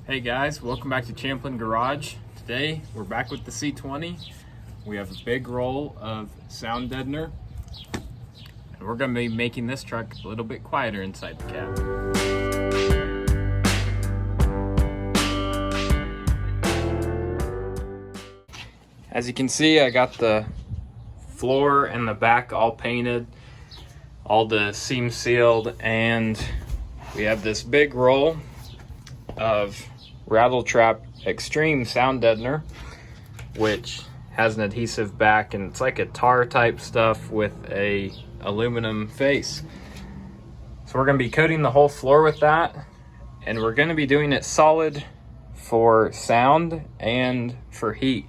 Hey guys, welcome back to Champlin Garage. Today we're back with the C20. We have a big roll of sound deadener, and we're going to be making this truck a little bit quieter inside the cab. As you can see, I got the floor and the back all painted, all the seams sealed, and we have this big roll of Rattletrap Extreme sound deadener, which has an adhesive back, and it's like a tar type stuff with a aluminum face. So we're going to be coating the whole floor with that, and we're going to be doing it solid for sound and for heat.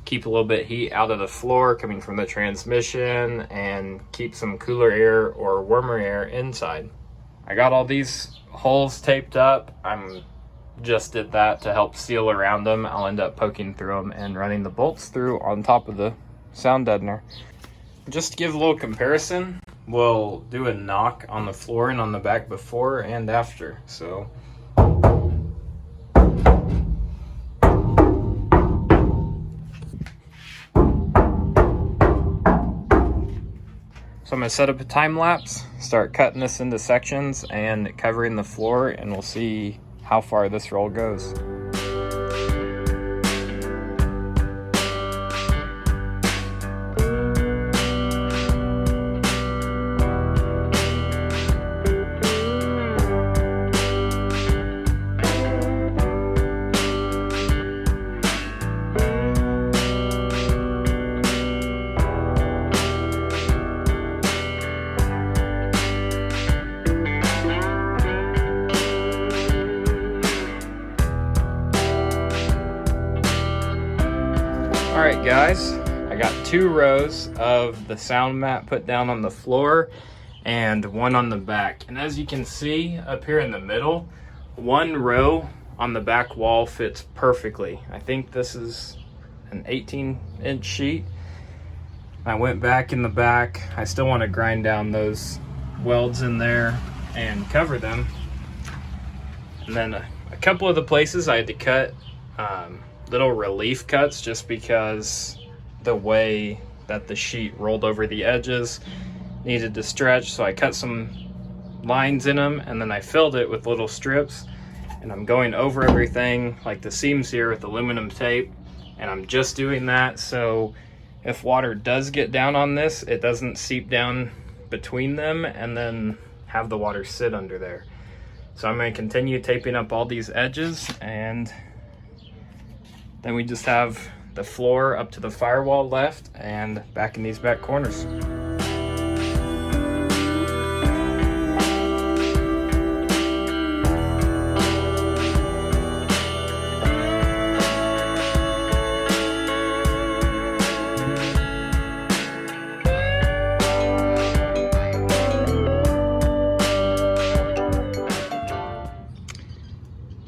Keep a little bit of heat out of the floor coming from the transmission and keep some cooler air or warmer air inside. I got all these holes taped up. Just did that to help seal around them. I'll end up poking through them and running the bolts through on top of the sound deadener. Just to give a little comparison, we'll do a knock on the floor and on the back before and after. So I'm going to set up a time lapse, start cutting this into sections and covering the floor, and we'll see how far this roll goes. Alright guys, I got 2 rows of the sound mat put down on the floor and one on the back. And as you can see up here in the middle, 1 row on the back wall fits perfectly. I think this is an 18-inch sheet. I went back in the back. I still want to grind down those welds in there and cover them. And then a couple of the places I had to cut little relief cuts just because the way that the sheet rolled over the edges needed to stretch, so I cut some lines in them and then I filled it with little strips, and I'm going over everything like the seams here with aluminum tape, and I'm just doing that so if water does get down on this, it doesn't seep down between them and then have the water sit under there. So I'm going to continue taping up all these edges, and then we just have the floor up to the firewall left and back in these back corners.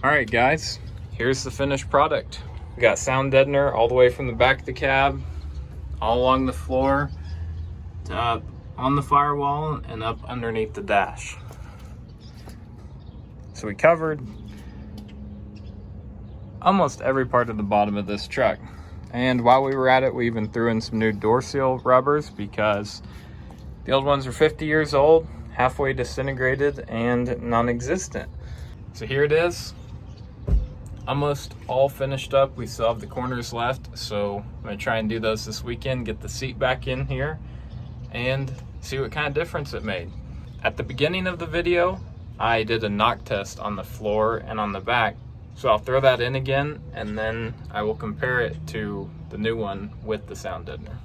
All right guys, here's the finished product. We got sound deadener all the way from the back of the cab, all along the floor, to up on the firewall and up underneath the dash. So we covered almost every part of the bottom of this truck. And while we were at it, we even threw in some new door seal rubbers because the old ones are 50 years old, halfway disintegrated and non-existent. So here it is. Almost all finished up. We still have the corners left, so I'm gonna try and do those this weekend, get the seat back in here and see what kind of difference it made. At the beginning of the video, I did a knock test on the floor and on the back, so I'll throw that in again and then I will compare it to the new one with the sound deadener.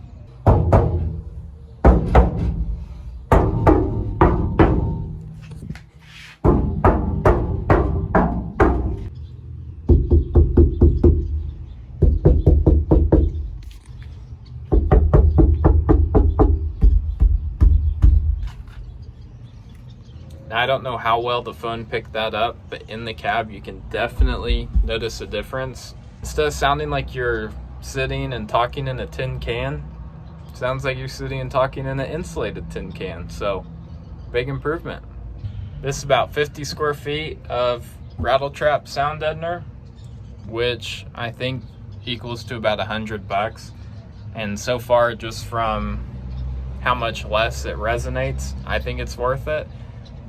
Now, I don't know how well the phone picked that up, but in the cab you can definitely notice a difference. Instead of sounding like you're sitting and talking in a tin can, it sounds like you're sitting and talking in an insulated tin can. So big improvement. This is about 50 square feet of Rattletrap sound deadener. which I think equals to about $100. And so far, just from how much less it resonates, I think it's worth it.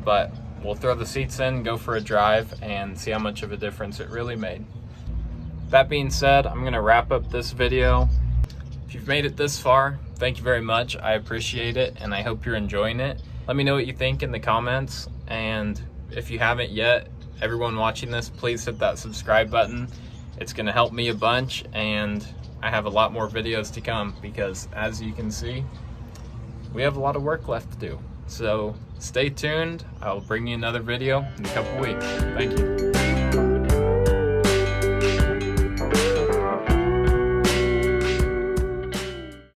But we'll throw the seats in, go for a drive, and see how much of a difference it really made. That being said, I'm gonna wrap up this video. If you've made it this far, thank you very much. I appreciate it, and I hope you're enjoying it. Let me know what you think in the comments, and if you haven't yet, everyone watching this, please hit that subscribe button. It's gonna help me a bunch, and I have a lot more videos to come because, as you can see, we have a lot of work left to do. So stay tuned. I'll bring you another video in a couple weeks. Thank you.